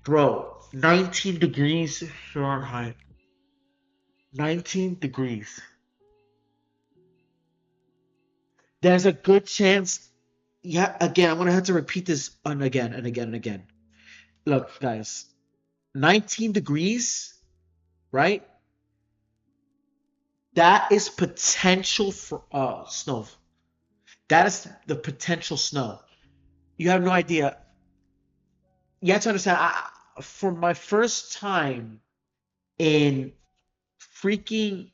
Bro, 19 degrees Fahrenheit. 19 degrees. There's a good chance. Yeah, again, I'm gonna have to repeat this on again and again and again. Look, guys, 19 degrees, right? That is potential for snow. That is the potential snow. You have no idea. You have to understand. For my first time in freaking,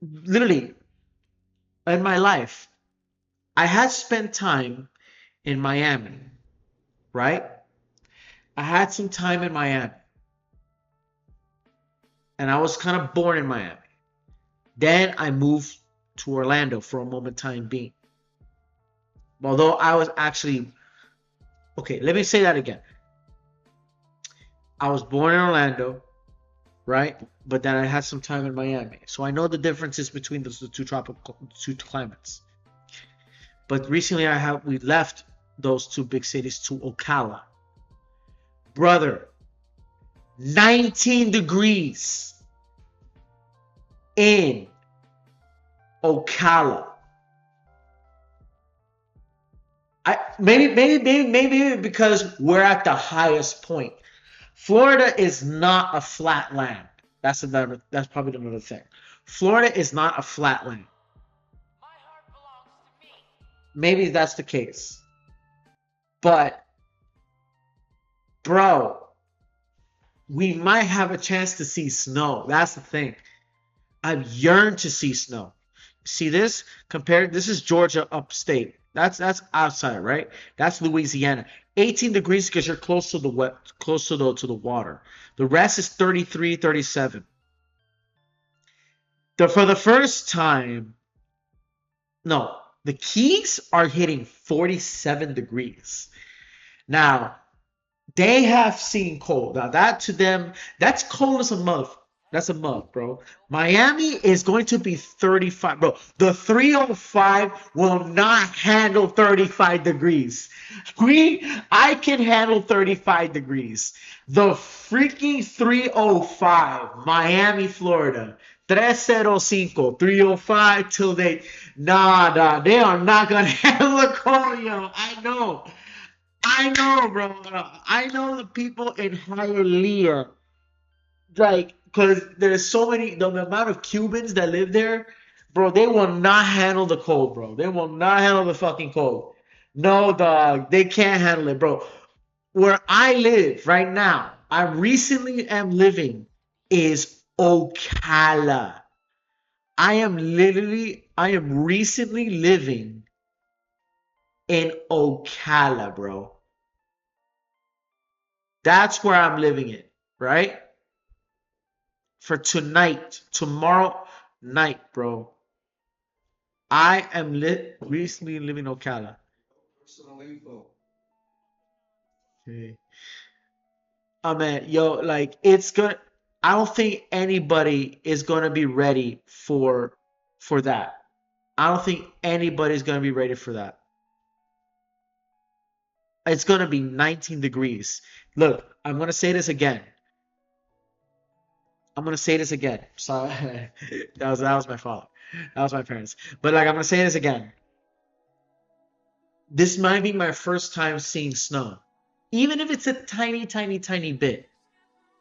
literally in my life, I had spent time in Miami, right? I had some time in Miami, and I was kind of born in Miami. Then I moved to Orlando for a moment time being. Although I was actually, okay, let me say that again. I was born in Orlando, right? But then I had some time in Miami. So I know the differences between the two climates. But recently we left those two big cities to Ocala. Brother, 19 degrees in Ocala. Maybe because we're at the highest point. Florida is not a flat land. That's probably another thing. Florida is not a flat land. Maybe that's the case. But bro, we might have a chance to see snow. That's the thing. I've yearned to see snow. See this? This is Georgia upstate. That's outside, right? That's Louisiana. 18 degrees because you're close to the water. The rest is 33, 37. For the first time, no, the Keys are hitting 47 degrees. Now, they have seen cold. Now, that to them, that's cold as a mug. That's a mug, bro. Miami is going to be 35, bro. The 305 will not handle 35 degrees. I can handle 35 degrees. The freaking 305, Miami, Florida. 305, 305 till they, nah, they are not gonna handle the cold, yo. I know, bro. I know the people in Hialeah, like, because there's so many, the amount of Cubans that live there, bro, they will not handle the cold, bro. They will not handle the fucking cold. No, dog, they can't handle it, bro. Where I live right now, I recently am living is Ocala. I am recently living in Ocala, bro. That's where I'm living in, right? For tomorrow night, bro. I am recently living in Ocala. Personal info. Okay. Oh man, yo, like it's gonna. I don't think anybody is gonna be ready for that. I don't think anybody's gonna be ready for that. It's gonna be 19 degrees. Look, I'm gonna say this again. I'm gonna say this again. Sorry, that was my fault. That was my parents. But like, I'm gonna say this again. This might be my first time seeing snow, even if it's a tiny, tiny, tiny bit,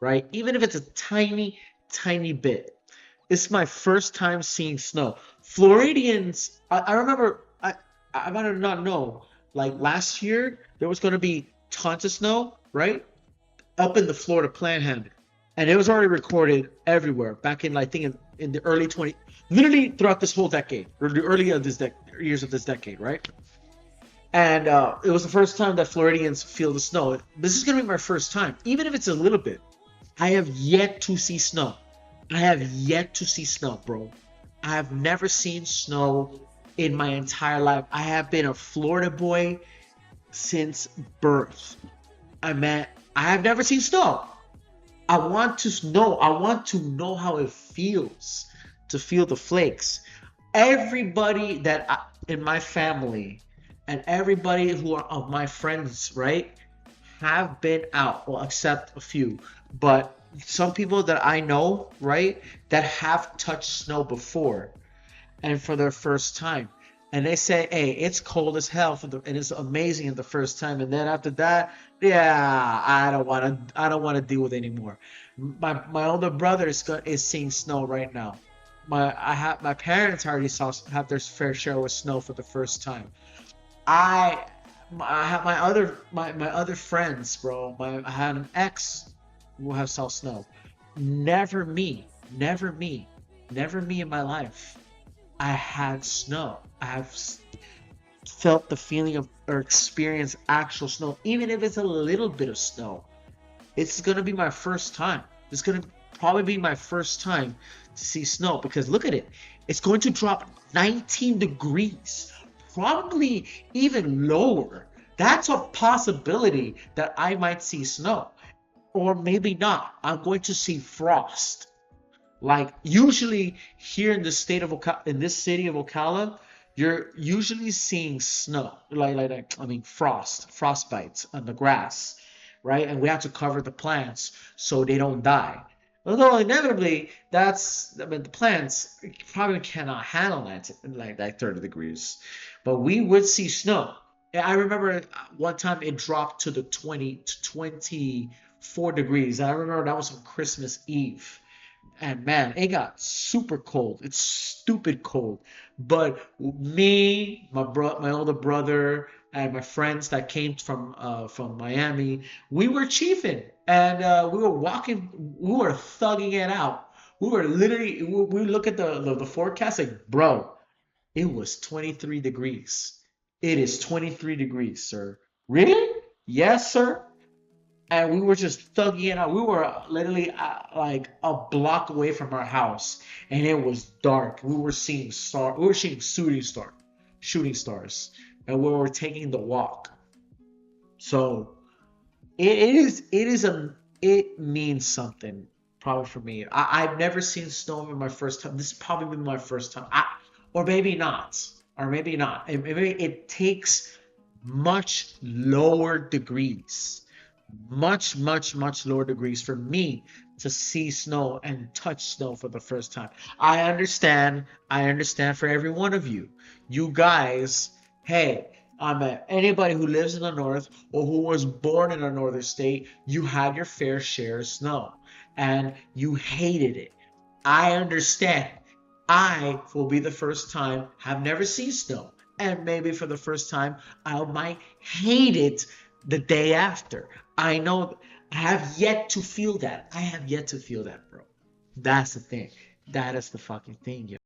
right? Even if it's a tiny, tiny bit. It's my first time seeing snow. Floridians, I remember. I might not know. Like last year, there was gonna be tons of snow, right? Up in the Florida Panhandle. And it was already recorded everywhere back in, I think, in the early 20, literally throughout this whole decade, or the early of this years of this decade, right? And it was the first time that Floridians feel the snow. This is gonna be my first time, even if it's a little bit. I have yet to see snow. I have yet to see snow, bro. I have never seen snow in my entire life. I have been a Florida boy since birth. I have never seen snow. I want to know how it feels to feel the flakes. Everybody in my family and everybody who are of my friends, right? have been out, well, except a few, but some people that I know, right, that have touched snow before and for their first time. And they say, hey, it's cold as hell and it's amazing the first time. And then after that, yeah, I don't want to deal with it anymore. My older brother is seeing snow right now. My parents already have their fair share with snow for the first time. I I have my other friends, bro. I had an ex who have saw snow. Never me, never me, never me in my life. I had snow. I have felt the feeling of or experienced actual snow, even if it's a little bit of snow. It's gonna be my first time. It's gonna probably be my first time to see snow because look at it. It's going to drop 19 degrees, probably even lower. That's a possibility that I might see snow, or maybe not. I'm going to see frost. Like usually here in the state of in this city of Ocala, you're usually seeing snow, I mean frost bites on the grass, right? And we have to cover the plants so they don't die. Although inevitably, I mean, the plants probably cannot handle that like that 30 degrees, but we would see snow. I remember one time it dropped to the 20 to 24 degrees. I remember that was on Christmas Eve. And man, it got super cold. It's stupid cold. But me, my older brother, and my friends that came from Miami, we were chiefing, and we were walking, we were thugging it out. We were literally, we look at the forecast like, bro, it was 23 degrees. It is 23 degrees, sir. Really? Yes, sir. And we were just thugging it out. We were literally like a block away from our house, and it was dark. We were seeing We were seeing shooting stars, and we were taking the walk. So it means something probably for me. I've never seen snow in my first time. This is probably my first time. Or maybe not. Or maybe not. Maybe it takes much lower degrees, much lower degrees for me to see snow and touch snow for the first time. I understand for every one of you. You guys, hey, anybody who lives in the north or who was born in a northern state, you had your fair share of snow and you hated it. I understand. I will be the first time, have never seen snow. And maybe for the first time, I might hate it the day after. I know I have yet to feel that. I have yet to feel that, bro. That's the thing. That is the fucking thing, yo.